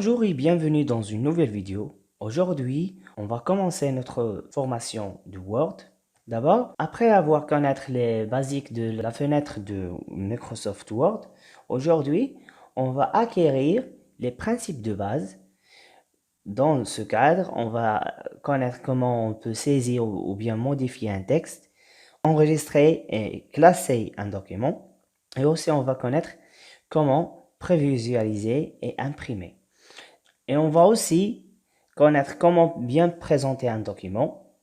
Bonjour et bienvenue dans une nouvelle vidéo. Aujourd'hui, on va commencer notre formation du Word. D'abord, après avoir connaître les basiques de la fenêtre de Microsoft Word, aujourd'hui, on va acquérir les principes de base. Dans ce cadre, on va connaître comment on peut saisir ou bien modifier un texte, enregistrer et classer un document. Et aussi, on va connaître comment prévisualiser et imprimer. Et on va aussi connaître comment bien présenter un document.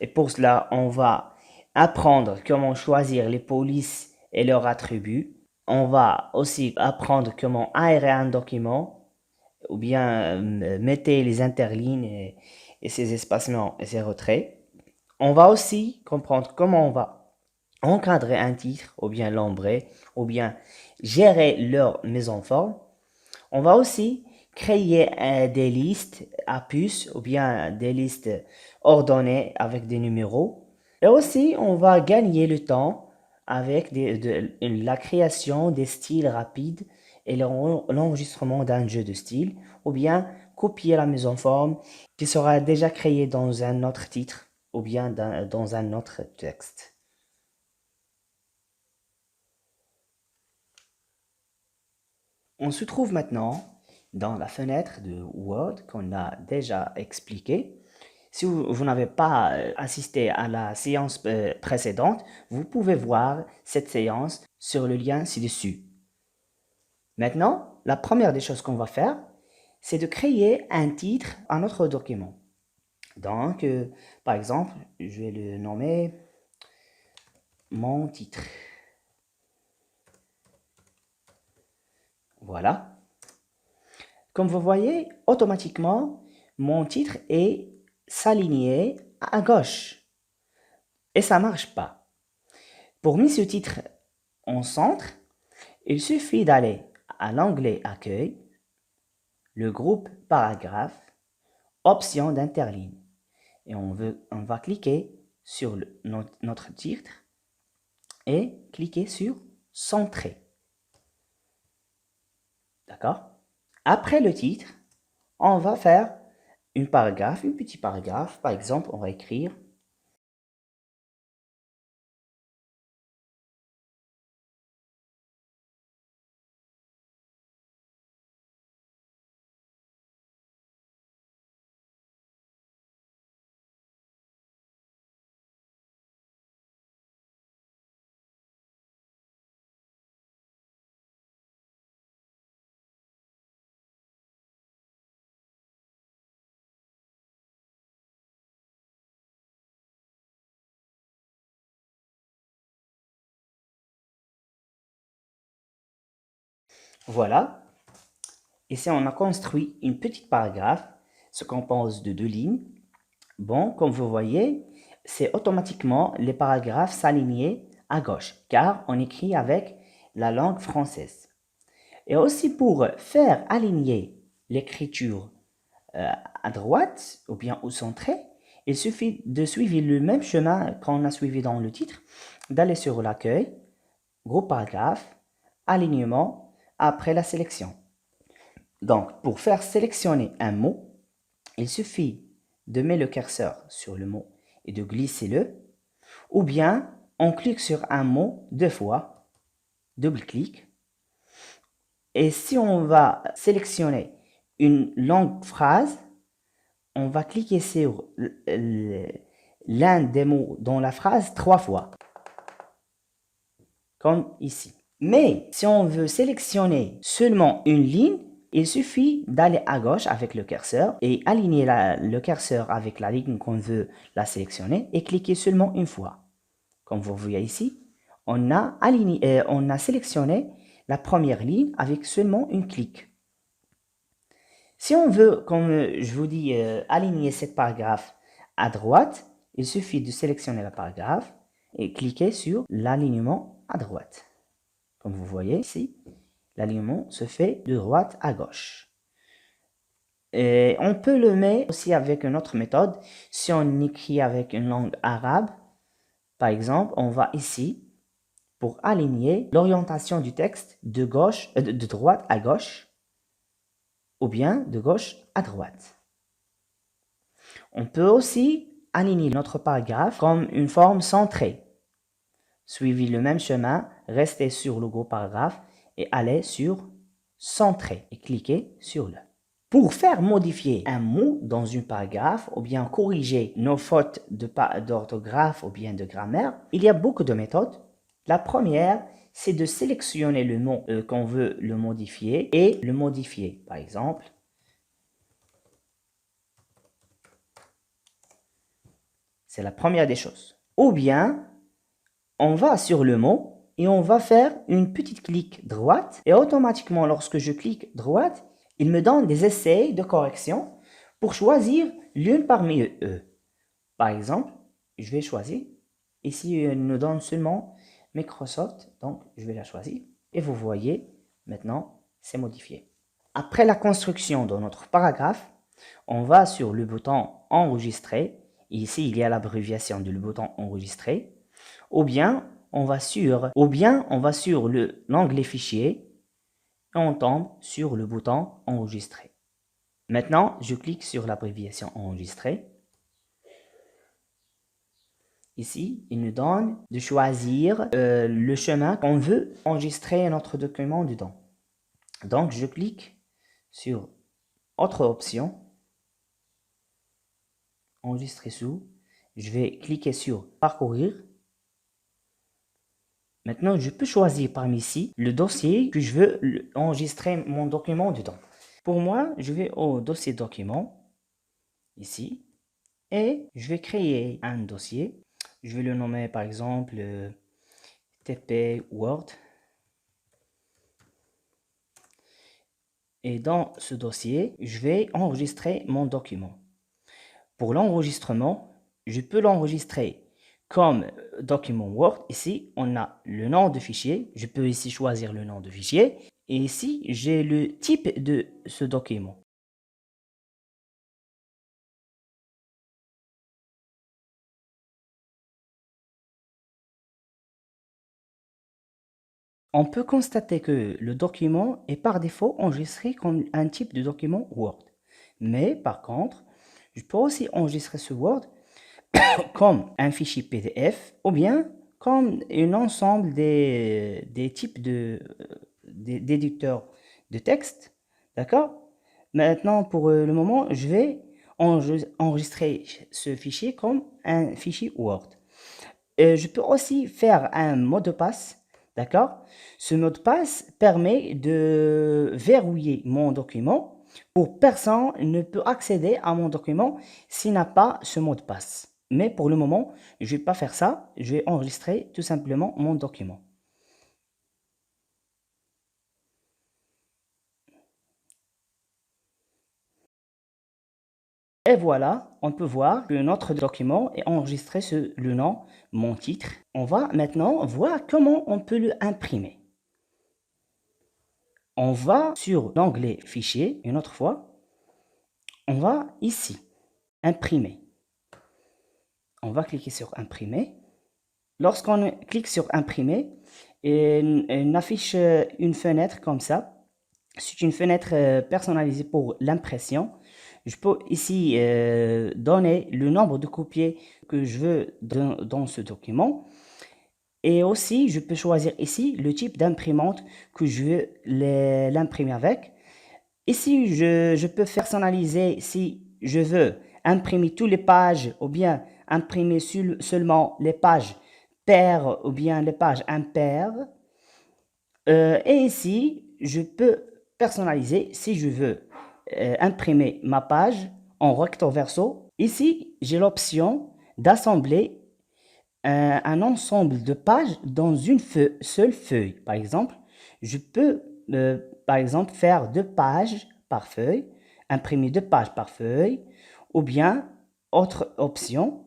Et pour cela, on va apprendre comment choisir les polices et leurs attributs. On va aussi apprendre comment aérer un document ou bien mettre les interlignes et ses espacements et ses retraits. On va aussi comprendre comment on va encadrer un titre ou bien l'ombrer ou bien gérer leur mise en forme. On va aussi créer des listes à puces ou bien des listes ordonnées avec des numéros. Et aussi, on va gagner le temps avec la création des styles rapides et l'enregistrement d'un jeu de style ou bien copier la mise en forme qui sera déjà créée dans un autre titre ou bien dans un autre texte. On se trouve maintenant dans la fenêtre de Word qu'on a déjà expliqué. Si vous n'avez pas assisté à la séance précédente, vous pouvez voir cette séance sur le lien ci-dessus. Maintenant, la première des choses qu'on va faire, c'est de créer un titre à notre document. Donc, par exemple, je vais le nommer mon titre. Voilà. Comme vous voyez, automatiquement, mon titre est s'aligner à gauche. Et ça ne marche pas. Pour mettre ce titre en centre, il suffit d'aller à l'onglet Accueil, le groupe Paragraphe, Options d'interligne. Et on va cliquer sur notre titre et cliquer sur Centrer. D'accord? Après le titre, on va faire un petit paragraphe. Par exemple, on va écrire voilà. Ici, on a construit une petite paragraphe, se compose de 2 lignes. Bon, comme vous voyez, c'est automatiquement les paragraphes s'aligner à gauche, car on écrit avec la langue française. Et aussi pour faire aligner l'écriture à droite ou bien au centré, il suffit de suivre le même chemin qu'on a suivi dans le titre, d'aller sur l'accueil, groupe paragraphe, alignement, après la sélection. Donc, pour faire sélectionner un mot, il suffit de mettre le curseur sur le mot et de glisser-le, ou bien on clique sur un mot 2 fois, double-clic, et si on va sélectionner une longue phrase, on va cliquer sur l'un des mots dans la phrase 3 fois, comme ici. Mais si on veut sélectionner seulement une ligne, il suffit d'aller à gauche avec le curseur et aligner le curseur avec la ligne qu'on veut la sélectionner et cliquer seulement une fois. Comme vous voyez ici, on a sélectionné la première ligne avec seulement un clic. Si on veut, comme je vous dis, aligner cette paragraphe à droite, il suffit de sélectionner la paragraphe et cliquer sur l'alignement à droite. Comme vous voyez ici, l'alignement se fait de droite à gauche. Et on peut le mettre aussi avec une autre méthode. Si on écrit avec une langue arabe, par exemple, on va ici pour aligner l'orientation du texte de droite à gauche. ou bien de gauche à droite. On peut aussi aligner notre paragraphe comme une forme centrée. Suivez le même chemin, restez sur le logo paragraphe et allez sur Centrer et cliquez sur le. Pour faire modifier un mot dans une paragraphe ou bien corriger nos fautes d'orthographe ou bien de grammaire, il y a beaucoup de méthodes. La première, c'est de sélectionner le mot qu'on veut le modifier et le modifier. Par exemple, c'est la première des choses. Ou bien, on va sur le mot et on va faire une petite clic droite et automatiquement lorsque je clique droite, il me donne des essais de correction pour choisir l'une parmi eux. Par exemple, je vais choisir. Ici, il nous donne seulement Microsoft, donc je vais la choisir. Et vous voyez, maintenant, c'est modifié. Après la construction de notre paragraphe, on va sur le bouton Enregistrer. Ici, il y a l'abréviation du bouton Enregistrer. Ou bien, on va sur l'onglet Fichier et on tombe sur le bouton Enregistrer. Maintenant, je clique sur l'abréviation Enregistrer. Ici, il nous donne de choisir le chemin qu'on veut enregistrer notre document dedans. Donc, je clique sur Autre option, Enregistrer sous. Je vais cliquer sur Parcourir. Maintenant, je peux choisir parmi ici le dossier que je veux enregistrer mon document dedans. Pour moi, je vais au dossier document, ici, et je vais créer un dossier. Je vais le nommer par exemple TP Word. Et dans ce dossier, je vais enregistrer mon document. Pour l'enregistrement, je peux l'enregistrer comme document Word. Ici, on a le nom de fichier. Je peux ici choisir le nom de fichier. Et ici, j'ai le type de ce document. On peut constater que le document est par défaut enregistré comme un type de document Word. Mais par contre, je peux aussi enregistrer ce Word comme un fichier PDF ou bien comme un ensemble des types d'éditeurs de texte. D'accord? Maintenant, pour le moment, je vais enregistrer ce fichier comme un fichier Word. Je peux aussi faire un mot de passe. D'accord? Ce mot de passe permet de verrouiller mon document pour personne ne peut accéder à mon document s'il n'a pas ce mot de passe. Mais pour le moment, je ne vais pas faire ça. Je vais enregistrer tout simplement mon document. Et voilà, on peut voir que notre document est enregistré sur le nom, mon titre. On va maintenant voir comment on peut l'imprimer. On va sur l'onglet Fichier, une autre fois. On va ici, Imprimer. On va cliquer sur Imprimer. Lorsqu'on clique sur Imprimer, il affiche une fenêtre comme ça. C'est une fenêtre personnalisée pour l'impression. Je peux ici donner le nombre de copies que je veux dans ce document. Et aussi, je peux choisir ici le type d'imprimante que je veux l'imprimer avec. Ici, je peux personnaliser si je veux imprimer toutes les pages ou bien imprimer seulement les pages paires ou bien les pages impaires. Et ici, je peux personnaliser si je veux imprimer ma page en recto verso. Ici, j'ai l'option d'assembler un ensemble de pages dans une seule feuille. Par exemple, je peux par exemple faire 2 pages par feuille, imprimer 2 pages par feuille, ou bien autre option.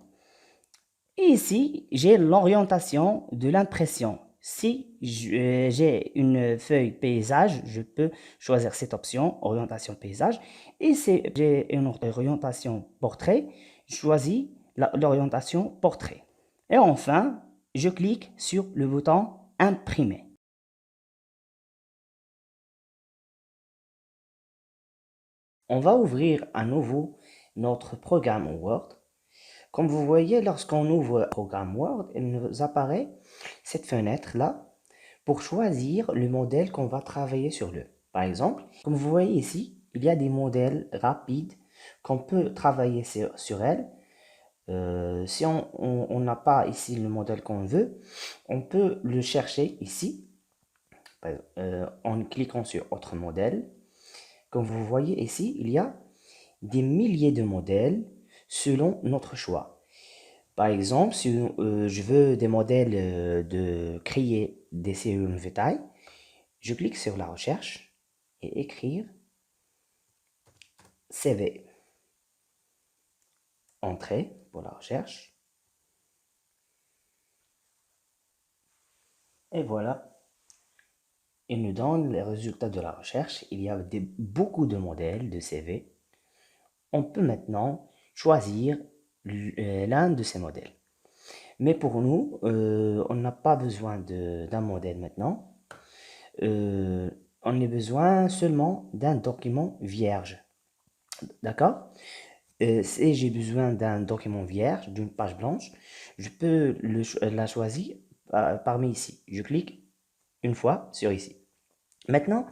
Et ici, j'ai l'orientation de l'impression. Si j'ai une feuille paysage, je peux choisir cette option, orientation paysage. Et si j'ai une orientation portrait, je choisis l'orientation portrait. Et enfin, je clique sur le bouton Imprimer. On va ouvrir à nouveau notre programme Word. Comme vous voyez, lorsqu'on ouvre le programme Word, il nous apparaît cette fenêtre-là pour choisir le modèle qu'on va travailler sur lui. Par exemple, comme vous voyez ici, il y a des modèles rapides qu'on peut travailler sur elles. Si on n'a pas ici le modèle qu'on veut, on peut le chercher ici en cliquant sur Autre modèle. Comme vous voyez ici, il y a des milliers de modèles selon notre choix. Par exemple, si je veux des modèles de créer des cellules vitales, je clique sur la recherche et écrire CV. Entrée pour la recherche. Et voilà, il nous donne les résultats de la recherche. Il y a beaucoup de modèles de CV. On peut maintenant choisir l'un de ces modèles. Mais pour nous, on n'a pas besoin d'un modèle maintenant. On a besoin seulement d'un document vierge. D'accord? Si j'ai besoin d'un document vierge, d'une page blanche, je peux la choisir parmi ici. Je clique une fois sur ici. Maintenant,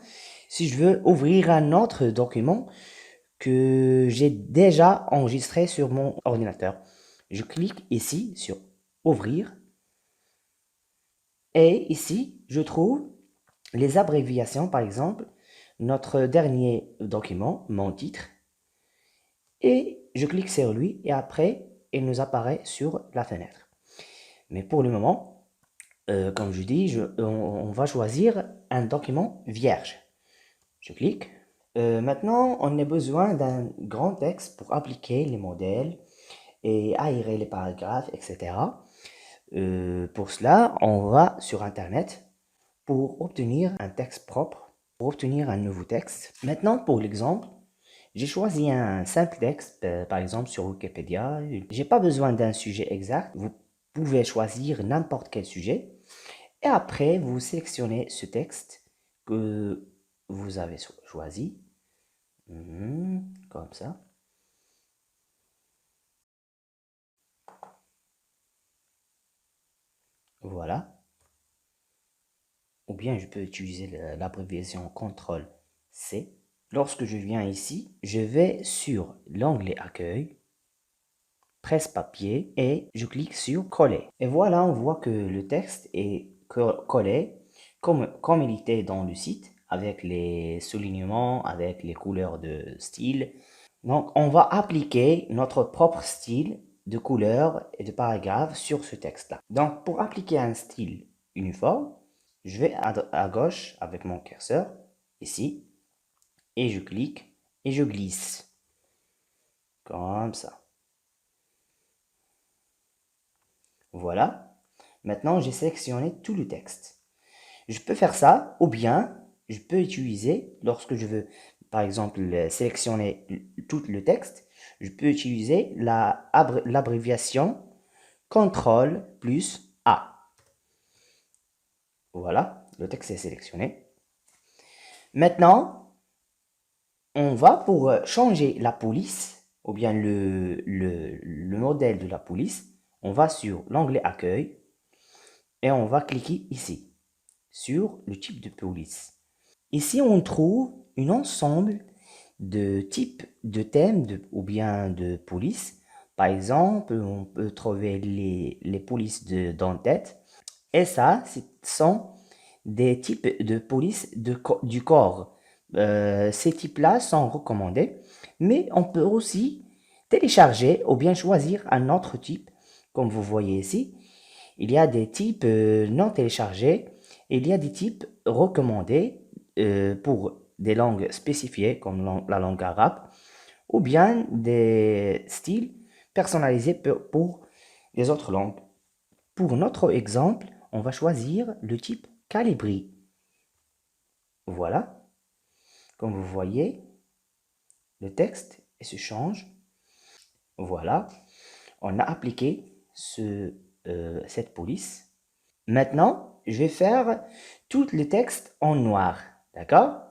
si je veux ouvrir un autre document que j'ai déjà enregistré sur mon ordinateur, je clique ici sur Ouvrir. Et ici, je trouve les abréviations, par exemple, notre dernier document, mon titre, et je clique sur lui et après, il nous apparaît sur la fenêtre. Mais pour le moment, comme je dis, on va choisir un document vierge. Je clique. Maintenant, on a besoin d'un grand texte pour appliquer les modèles et aérer les paragraphes, etc. Pour cela, on va sur Internet pour obtenir un texte propre, pour obtenir un nouveau texte. Maintenant, pour l'exemple, j'ai choisi un simple texte, par exemple sur Wikipédia. J'ai pas besoin d'un sujet exact. Vous pouvez choisir n'importe quel sujet. Et après, vous sélectionnez ce texte que vous avez choisi. Comme ça. Voilà. Ou bien je peux utiliser l'abréviation CTRL-C. Lorsque je viens ici, je vais sur l'onglet Accueil, presse-papier et je clique sur Coller. Et voilà, on voit que le texte est collé comme il était dans le site, avec les soulignements, avec les couleurs de style. Donc, on va appliquer notre propre style de couleur et de paragraphe sur ce texte-là. Donc, pour appliquer un style uniforme, je vais à gauche avec mon curseur, ici, et je clique et je glisse. Comme ça. Voilà. Maintenant, j'ai sélectionné tout le texte. Je peux faire ça, ou bien je peux utiliser, lorsque je veux, par exemple, sélectionner tout le texte, je peux utiliser l'abréviation CTRL plus A. Voilà, le texte est sélectionné. Maintenant, on va pour changer la police, ou bien le modèle de la police, on va sur l'onglet Accueil et on va cliquer ici, sur le type de police. Ici, on trouve un ensemble de types de thèmes ou bien de police. Par exemple, on peut trouver les polices d'en-tête. Et ça, ce sont des types de police du corps. Ces types-là sont recommandés, mais on peut aussi télécharger ou bien choisir un autre type. Comme vous voyez ici, il y a des types non téléchargés, et il y a des types recommandés pour des langues spécifiées comme la langue arabe, ou bien des styles personnalisés pour les autres langues. Pour notre exemple, on va choisir le type Calibri. Voilà, comme vous voyez, le texte se change. Voilà, on a appliqué cette police. Maintenant, je vais faire tout le texte en noir, d'accord?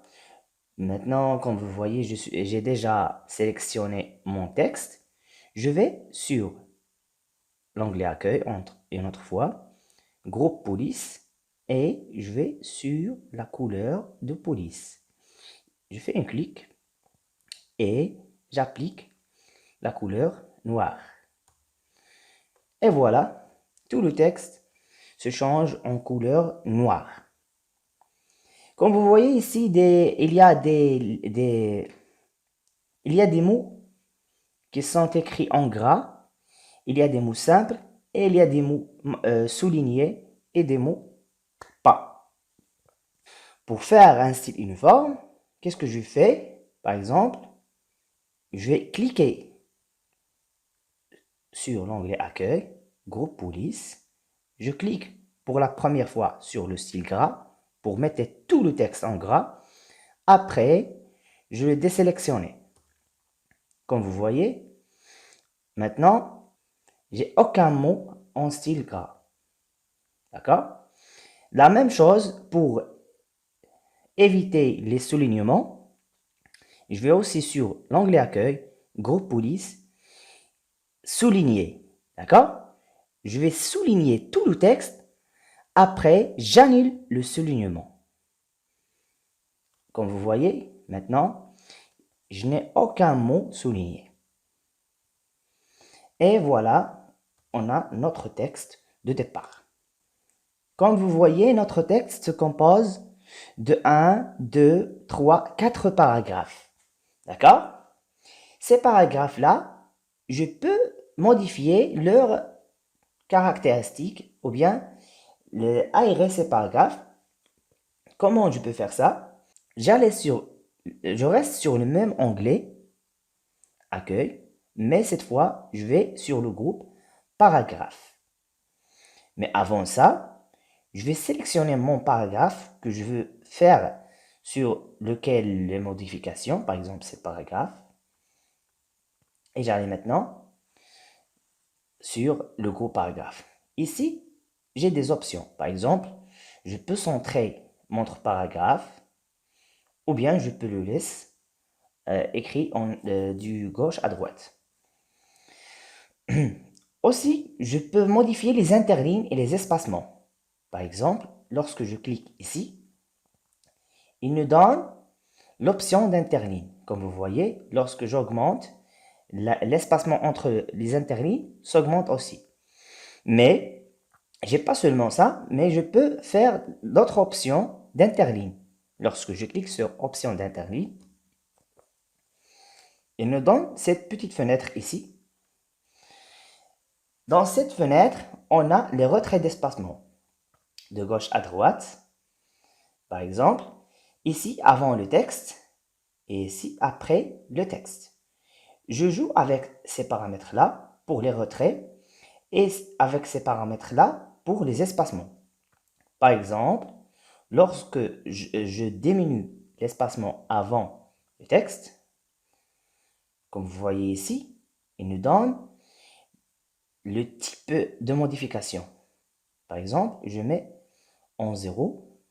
Maintenant, comme vous voyez, j'ai déjà sélectionné mon texte. Je vais sur l'onglet accueil, une autre fois, groupe police, et je vais sur la couleur de police. Je fais un clic et j'applique la couleur noire. Et voilà, tout le texte se change en couleur noire. Comme vous voyez ici, il y a des mots qui sont écrits en gras, il y a des mots simples et il y a des mots soulignés et des mots pas. Pour faire un style uniforme, qu'est-ce que je fais? Par exemple, je vais cliquer sur l'onglet accueil, groupe police. Je clique pour la première fois sur le style gras pour mettre tout le texte en gras. Après, je vais désélectionner. Comme vous voyez, maintenant, j'ai aucun mot en style gras. D'accord? La même chose pour éviter les soulignements. Je vais aussi sur l'onglet accueil, groupe police, souligner. D'accord? Je vais souligner tout le texte. Après, j'annule le soulignement. Comme vous voyez, maintenant, je n'ai aucun mot souligné. Et voilà, on a notre texte de départ. Comme vous voyez, notre texte se compose de 1, 2, 3, 4 paragraphes. D'accord? Ces paragraphes-là, je peux modifier leurs caractéristiques ou bien aérer ces paragraphes. Comment je peux faire ça? Je reste sur le même onglet, accueil, mais cette fois, je vais sur le groupe paragraphe. Mais avant ça, je vais sélectionner mon paragraphe que je veux faire sur lequel les modifications, par exemple, ces paragraphes. Et j'arrive maintenant sur le groupe paragraphe. Ici, j'ai des options. Par exemple, je peux centrer mon paragraphe ou bien je peux le laisser écrit du gauche à droite. Aussi, je peux modifier les interlignes et les espacements. Par exemple, lorsque je clique ici, il me donne l'option d'interligne. Comme vous voyez, lorsque j'augmente, l'espacement entre les interlignes s'augmente aussi. Mais, j'ai pas seulement ça, mais je peux faire d'autres options d'interligne. Lorsque je clique sur option d'interligne, il me donne cette petite fenêtre ici. Dans cette fenêtre, on a les retraits d'espacement de gauche à droite. Par exemple, ici avant le texte et ici après le texte. Je joue avec ces paramètres-là pour les retraits et avec ces paramètres-là pour les espacements. Par exemple, lorsque je diminue l'espacement avant le texte, comme vous voyez ici, il nous donne le type de modification. Par exemple, je mets en 0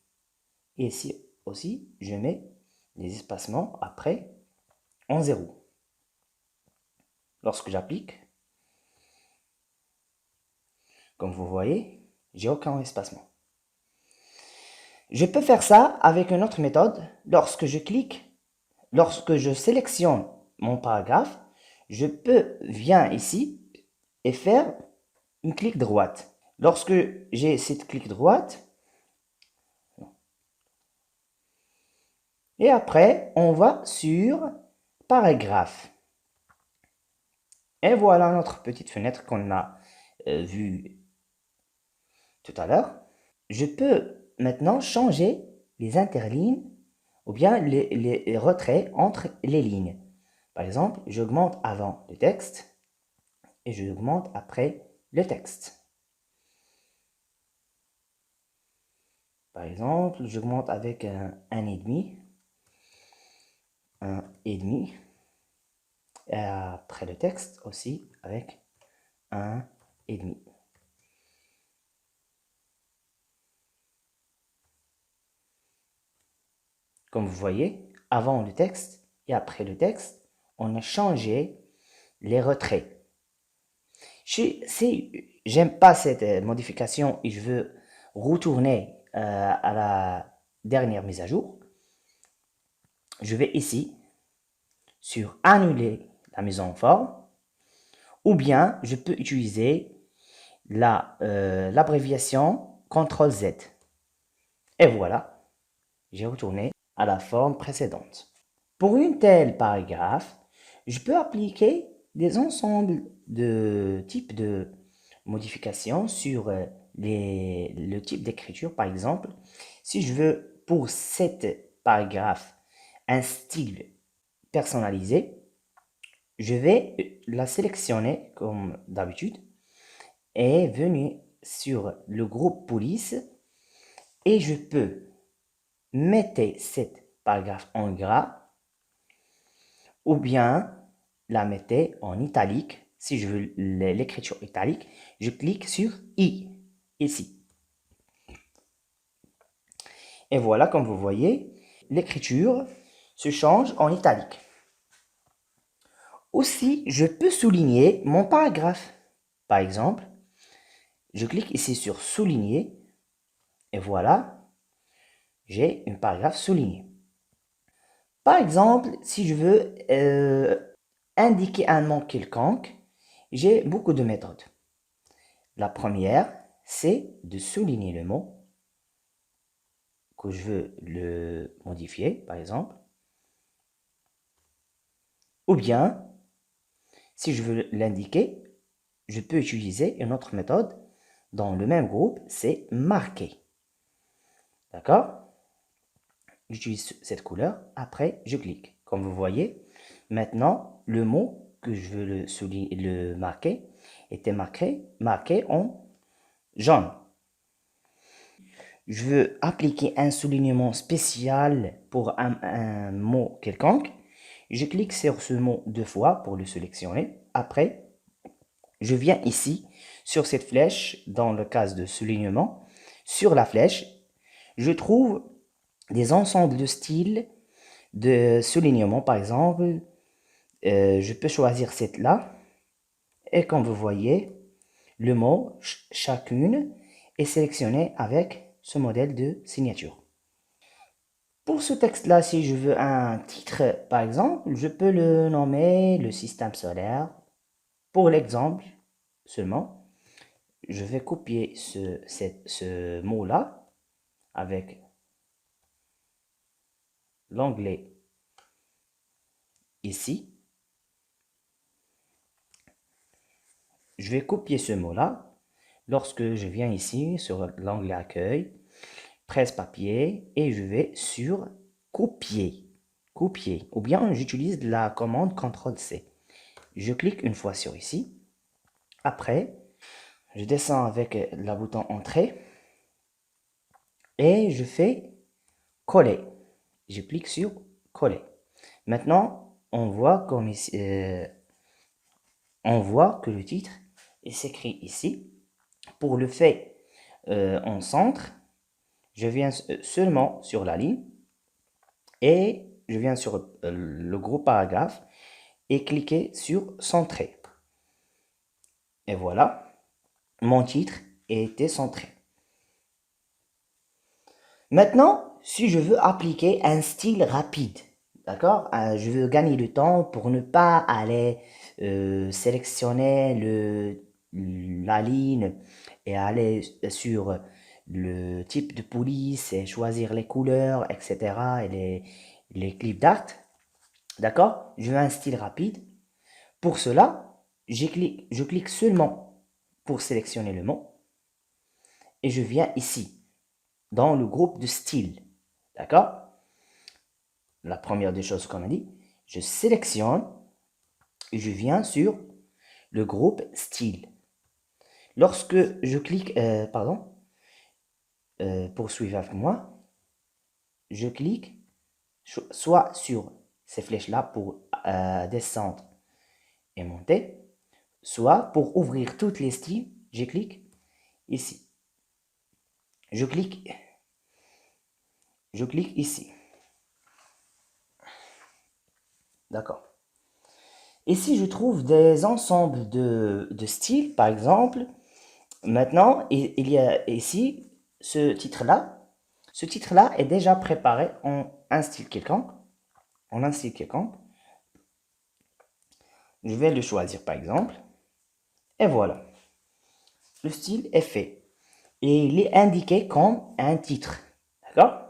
et ici aussi, je mets les espacements après en 0. Lorsque j'applique, comme vous voyez, j'ai aucun espacement. Je peux faire ça avec une autre méthode. Lorsque je sélectionne mon paragraphe, je peux venir ici et faire une clic droite. Lorsque j'ai cette clic droite, et après, on va sur paragraphe. Et voilà notre petite fenêtre qu'on a vue tout à l'heure. Je peux maintenant changer les interlignes ou bien les retraits entre les lignes. Par exemple, j'augmente avant le texte et j'augmente après le texte. Par exemple, j'augmente avec un 1,5, et après le texte aussi avec 1,5. Comme vous voyez, avant le texte et après le texte, on a changé les retraits. Si j'aime pas cette modification et je veux retourner à la dernière mise à jour, je vais ici sur annuler la mise en forme, ou bien je peux utiliser l'abréviation CTRL-Z. Et voilà, j'ai retourné à la forme précédente. Pour une telle paragraphe, je peux appliquer des ensembles de types de modifications sur le type d'écriture. Par exemple, si je veux pour cette paragraphe un style personnalisé, je vais la sélectionner comme d'habitude et venir sur le groupe police et je peux mettre cette paragraphe en gras ou bien la mettre en italique. Si je veux l'écriture italique, je clique sur I, ici. Et voilà, comme vous voyez, l'écriture se change en italique. Aussi, je peux souligner mon paragraphe. Par exemple, je clique ici sur souligner et voilà, j'ai une paragraphe soulignée. Par exemple, si je veux indiquer un mot quelconque, j'ai beaucoup de méthodes. La première, c'est de souligner le mot que je veux le modifier, par exemple. Ou bien, si je veux l'indiquer, je peux utiliser une autre méthode dans le même groupe, c'est marquer. D'accord? J'utilise cette couleur, après je clique. Comme vous voyez, maintenant le mot que je veux le marquer était marqué en jaune. Je veux appliquer un soulignement spécial pour un mot quelconque. Je clique sur ce mot 2 fois pour le sélectionner. Après, je viens ici sur cette flèche dans le cas de soulignement. Sur la flèche, je trouve des ensembles de styles de soulignement. Par exemple, je peux choisir cette là. Et comme vous voyez, le mot chacune est sélectionné avec ce modèle de signature. Pour ce texte-là, si je veux un titre, par exemple, je peux le nommer le système solaire. Pour l'exemple seulement, je vais copier ce mot-là avec l'onglet ici. Je vais copier ce mot-là. Lorsque je viens ici sur l'onglet accueil, presse-papier et je vais sur copier. Copier. Ou bien j'utilise la commande CTRL-C. Je clique une fois sur ici. Après, je descends avec le bouton entrée et je fais coller. Je clique sur coller. Maintenant, on voit comme ici, on voit que le titre s'écrit ici. Pour le fait en centre, je viens seulement sur la ligne et je viens sur le gros paragraphe et cliquer sur centrer. Et voilà, mon titre était centré. Maintenant, si je veux appliquer un style rapide, d'accord, je veux gagner le temps pour ne pas aller sélectionner la ligne et aller sur le type de police et choisir les couleurs, etc. et les clips d'art. D'accord? Je veux un style rapide. Pour cela, je clique seulement pour sélectionner le mot et je viens ici dans le groupe de style. D'accord? La première des choses qu'on a dit, je sélectionne et je viens sur le groupe style. Lorsque je clique, poursuivre avec moi, je clique soit sur ces flèches-là pour descendre et monter, soit pour ouvrir toutes les styles, je clique ici. Je clique ici. D'accord. Et si je trouve des ensembles de styles, par exemple, maintenant, il y a ici ce titre-là. Ce titre-là est déjà préparé en un style quelconque. En un style quelconque. Je vais le choisir, par exemple. Et voilà. Le style est fait. Et il est indiqué comme un titre. D'accord?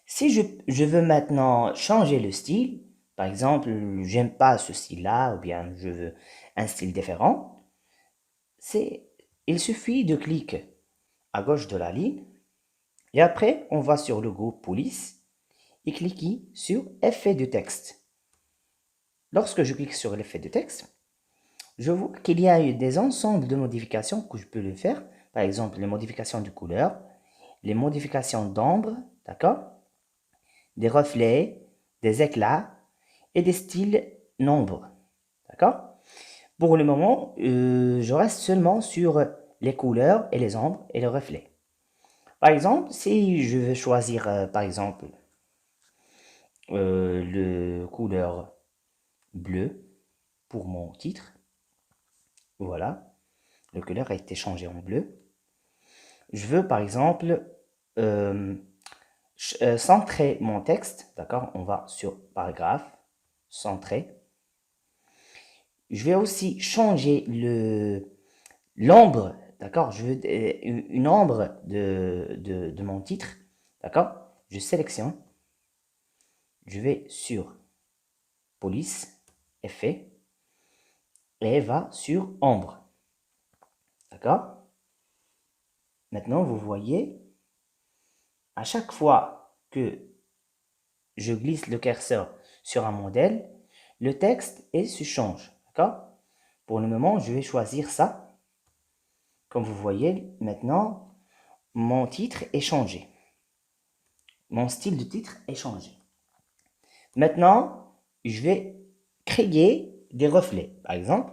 Si je veux maintenant changer le style, par exemple, j'aime pas ce style-là, ou bien je veux un style différent, il suffit de cliquer à gauche de la ligne, et après, on va sur le groupe police, et cliquer sur effet de texte. Lorsque je clique sur l'effet de texte, je vois qu'il y a des ensembles de modifications que je peux le faire. Par exemple, les modifications de couleur, les modifications d'ombre, d'accord? Des reflets, des éclats et des styles nombres, d'accord? Pour le moment, je reste seulement sur les couleurs et les ombres et les reflets. Par exemple, si je veux choisir, par exemple, le couleur bleu pour mon titre, voilà, le couleur a été changé en bleu. Je veux, par exemple, euh, centrer mon texte, d'accord? On va sur paragraphe, centrer. Je vais aussi changer l'ombre, d'accord? Je veux une ombre de mon titre, d'accord? Je sélectionne, je vais sur police, effet, et va sur ombre, d'accord? Maintenant, vous voyez, à chaque fois que je glisse le curseur sur un modèle, le texte se change, d'accord? Pour le moment, je vais choisir ça. Comme vous voyez, maintenant, mon titre est changé. Mon style de titre est changé. Maintenant, je vais créer des reflets. Par exemple,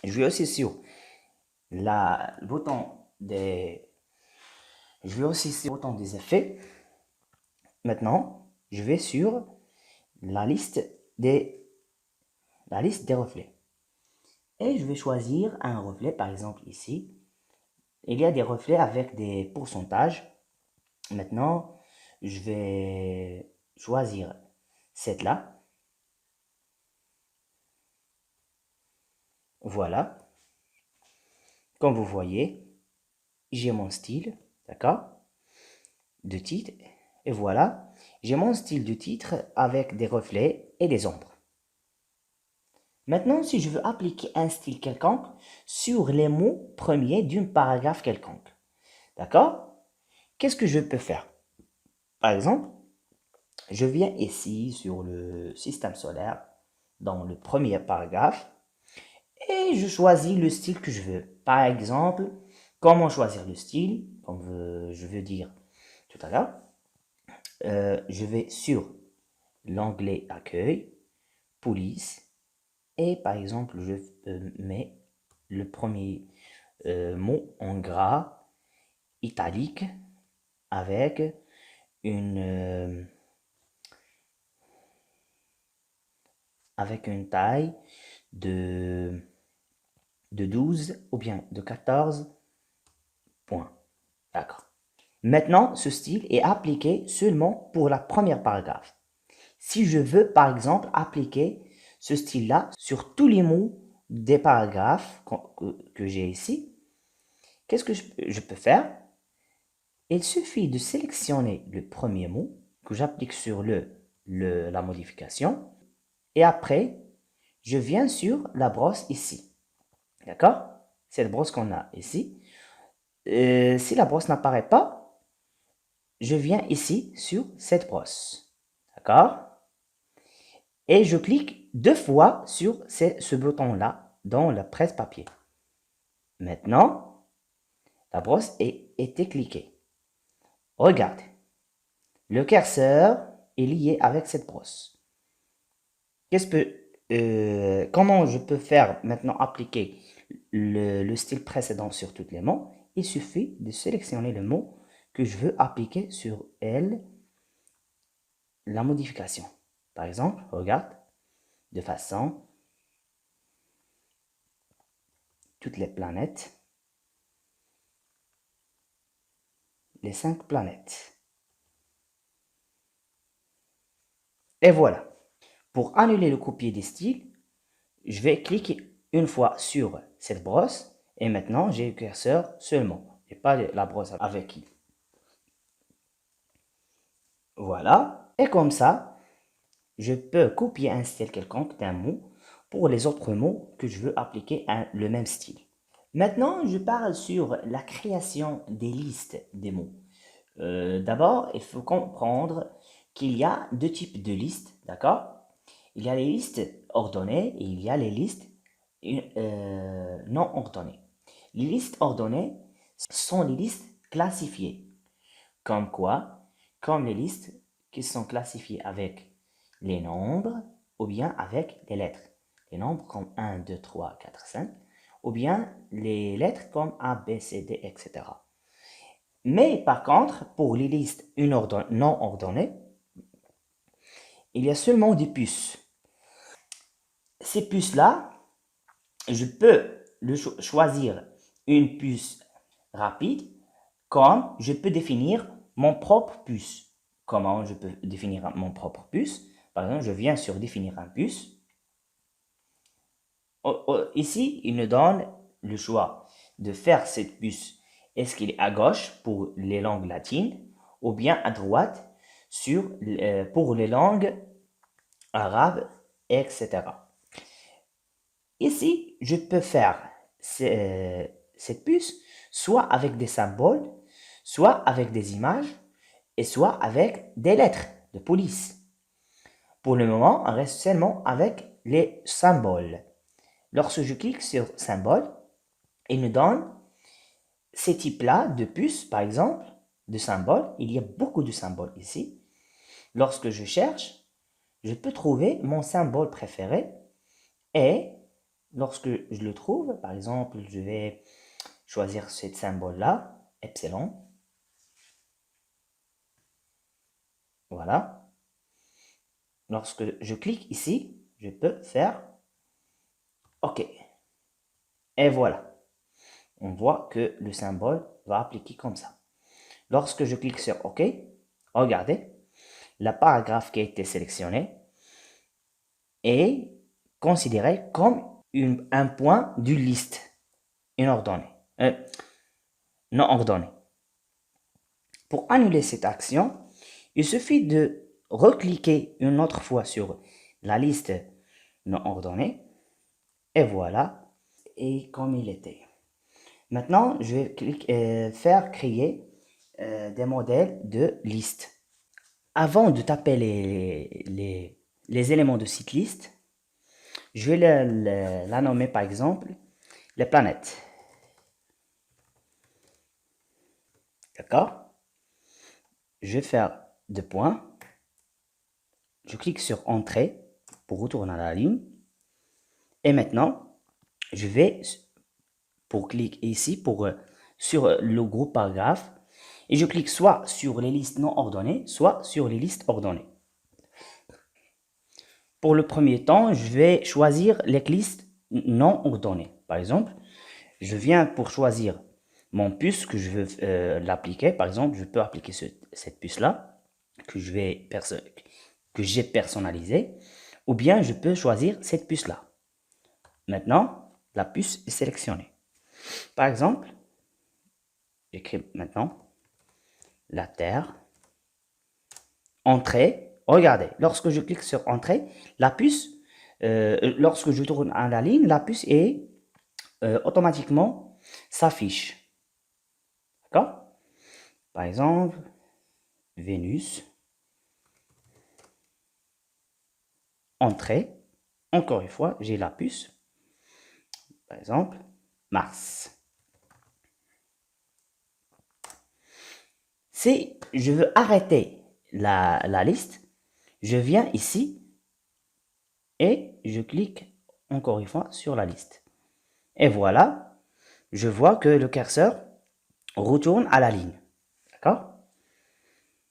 je vais aussi sur le bouton des effets. Maintenant, je vais sur la liste des reflets. Et je vais choisir un reflet, par exemple ici. Il y a des reflets avec des pourcentages. Maintenant, je vais choisir cette là. Voilà. Comme vous voyez, j'ai mon style, d'accord, de titre. Et voilà, j'ai mon style de titre avec des reflets et des ombres. Maintenant, si je veux appliquer un style quelconque sur les mots premiers d'un paragraphe quelconque, d'accord, qu'est-ce que je peux faire? Par exemple, je viens ici sur le système solaire, dans le premier paragraphe, et je choisis le style que je veux. Par exemple, comment choisir le style, comme je veux dire tout à l'heure, je vais sur l'onglet accueil, police, et par exemple, je mets le premier mot en gras, italique, avec une taille de 12 ou bien de 14 points. D'accord. Maintenant, ce style est appliqué seulement pour la première paragraphe. Si je veux, par exemple, appliquer ce style-là sur tous les mots des paragraphes que j'ai ici, qu'est-ce que je peux faire? Il suffit de sélectionner le premier mot que j'applique sur la modification et après, je viens sur la brosse ici. D'accord? Cette brosse qu'on a ici. Si la brosse n'apparaît pas, je viens ici sur cette brosse. D'accord? Et je clique 2 fois sur ce bouton-là dans la presse-papier. Maintenant, la brosse a été cliquée. Regarde, le curseur est lié avec cette brosse. Comment je peux faire maintenant appliquer le style précédent sur tous les mots? Il suffit de sélectionner le mot que je veux appliquer sur elle, la modification. Par exemple, regarde, de façon, toutes les planètes, les 5 planètes. Et voilà. Pour annuler le copier des styles, je vais cliquer une fois sur cette brosse et maintenant j'ai le curseur seulement et pas la brosse avec qui. Voilà. Et comme ça, je peux copier un style quelconque d'un mot pour les autres mots que je veux appliquer le même style. Maintenant, je parle sur la création des listes des mots. D'abord, il faut comprendre qu'il y a deux types de listes, d'accord? Il y a les listes ordonnées et il y a les listes non ordonnées. Les listes ordonnées sont les listes classifiées. Comme quoi? Comme les listes qui sont classifiées avec les nombres ou bien avec les lettres. Les nombres comme 1, 2, 3, 4, 5 ou bien les lettres comme A, B, C, D, etc. Mais par contre, pour les listes non ordonnées, il y a seulement des puces. Ces puces-là, je peux choisir une puce rapide, comme je peux définir mon propre puce. Comment je peux définir mon propre puce? Par exemple, je viens sur définir un puce. Ici, il nous donne le choix de faire cette puce. Est-ce qu'il est à gauche pour les langues latines ou bien à droite pour les langues arabes, etc. Ici, je peux faire cette puce soit avec des symboles, soit avec des images et soit avec des lettres de police. Pour le moment, on reste seulement avec les symboles. Lorsque je clique sur symbole, il me donne ces types-là de puces, par exemple, de symboles. Il y a beaucoup de symboles ici. Lorsque je cherche, je peux trouver mon symbole préféré et lorsque je le trouve, par exemple, je vais choisir ce symbole-là, epsilon. Voilà. Lorsque je clique ici, je peux faire OK. Et voilà. On voit que le symbole va appliquer comme ça. Lorsque je clique sur OK, regardez, le paragraphe qui a été sélectionné est considéré comme un point du liste inordonnée, non ordonnée. Pour annuler cette action, il suffit de recliquer une autre fois sur la liste non ordonnée et voilà, et comme il était. Maintenant, je vais faire créer des modèles de liste. Avant de taper les éléments de cette liste, je vais la nommer par exemple les planètes. D'accord? Je vais faire 2 points. Je clique sur Entrée pour retourner à la ligne. Et maintenant, je vais cliquer ici sur le groupe paragraphe. Et je clique soit sur les listes non ordonnées, soit sur les listes ordonnées. Pour le premier temps, je vais choisir les listes non ordonnées. Par exemple, je viens pour choisir mon puce que je veux l'appliquer. Par exemple, je peux appliquer cette puce-là que j'ai personnalisée. Ou bien, je peux choisir cette puce-là. Maintenant, la puce est sélectionnée. Par exemple, j'écris maintenant la Terre. Entrée. Regardez, lorsque je clique sur Entrée, la puce, lorsque je tourne à la ligne, la puce est automatiquement s'affiche. D'accord? Par exemple, Vénus. Entrée. Encore une fois, j'ai la puce. Par exemple, Mars. Si je veux arrêter la liste, je viens ici et je clique encore une fois sur la liste. Et voilà, je vois que le curseur retourne à la ligne. D'accord?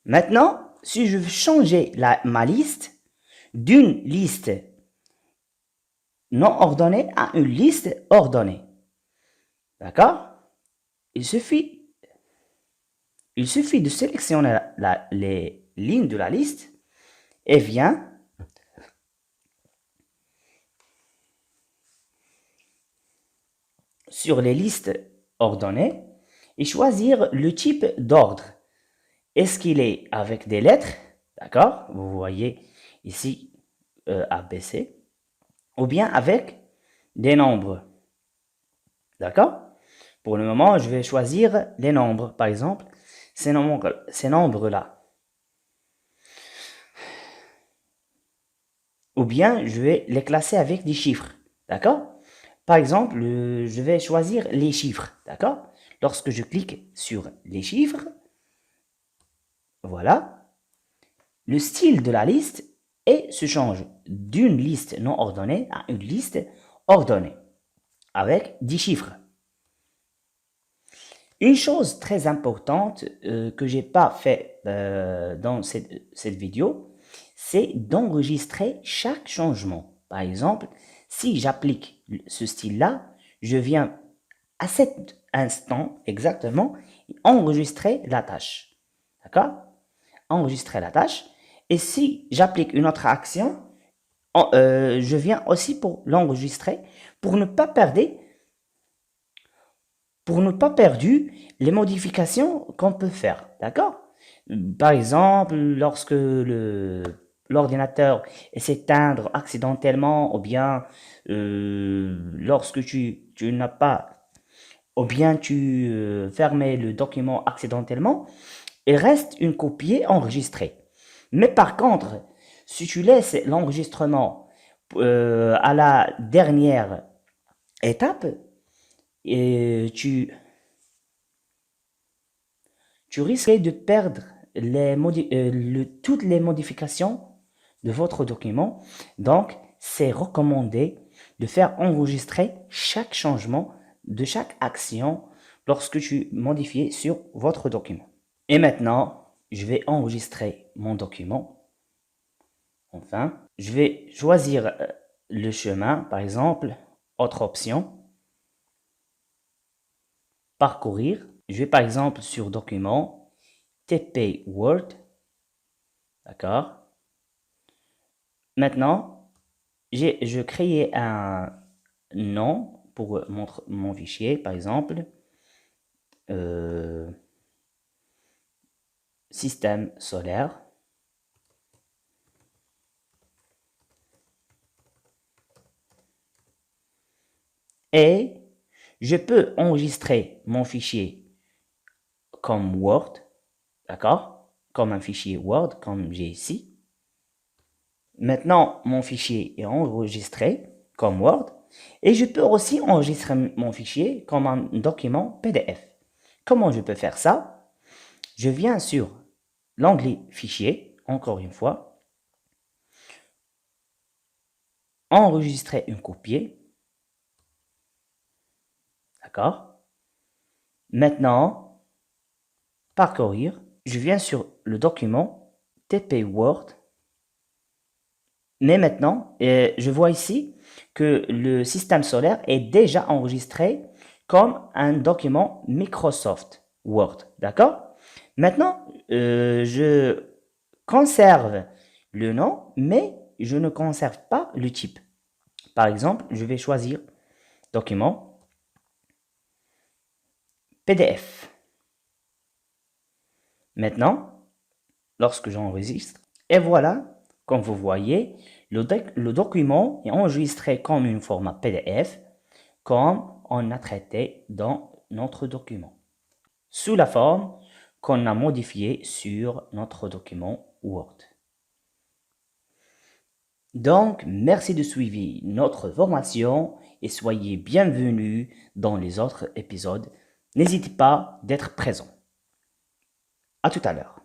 Maintenant, si je veux changer ma liste, d'une liste non ordonnée à une liste ordonnée. D'accord? Il suffit de sélectionner les lignes de la liste et vient sur les listes ordonnées et choisir le type d'ordre. Est-ce qu'il est avec des lettres? D'accord? Vous voyez ici ABC. Ou bien avec des nombres. D'accord? Pour le moment, je vais choisir les nombres. Par exemple, ces nombres-là. Ou bien, je vais les classer avec des chiffres. D'accord? Par exemple, je vais choisir les chiffres. D'accord? Lorsque je clique sur les chiffres, voilà, le style de la liste se change d'une liste non ordonnée à une liste ordonnée avec 10 chiffres. Une chose très importante que j'ai pas fait dans cette vidéo, c'est d'enregistrer chaque changement. Par exemple, si j'applique ce style-là, je viens à cet instant exactement enregistrer la tâche. D'accord? Enregistrer la tâche. Et si j'applique une autre action, je viens aussi pour l'enregistrer pour ne pas perdre les modifications qu'on peut faire. D'accord? Par exemple, lorsque l'ordinateur s'éteindre accidentellement, ou bien lorsque tu n'as pas, ou bien tu fermais le document accidentellement, il reste une copie enregistrée. Mais par contre, si tu laisses l'enregistrement à la dernière étape, et tu risques de perdre toutes les modifications de votre document. Donc, c'est recommandé de faire enregistrer chaque changement de chaque action lorsque tu modifies sur votre document. Et maintenant, je vais enregistrer mon document. Enfin, je vais choisir le chemin, par exemple, autre option, parcourir. Je vais par exemple sur document, TP Word. D'accord. Maintenant, je crée un nom pour mon fichier, par exemple, système solaire. Et je peux enregistrer mon fichier comme Word, d'accord? Comme un fichier Word, comme j'ai ici. Maintenant, mon fichier est enregistré comme Word. Et je peux aussi enregistrer mon fichier comme un document PDF. Comment je peux faire ça? Je viens sur l'onglet Fichier, encore une fois. Enregistrer une copie. D'accord? Maintenant, parcourir. Je viens sur le document TP Word. Mais maintenant, je vois ici que le système solaire est déjà enregistré comme un document Microsoft Word. D'accord? Maintenant, je conserve le nom, mais je ne conserve pas le type. Par exemple, je vais choisir document PDF. Maintenant, lorsque j'enregistre, et voilà, comme vous voyez, le document est enregistré comme un format PDF, comme on a traité dans notre document, sous la forme qu'on a modifiée sur notre document Word. Donc, merci de suivre notre formation et soyez bienvenus dans les autres épisodes. N'hésitez pas d'être présent. À tout à l'heure.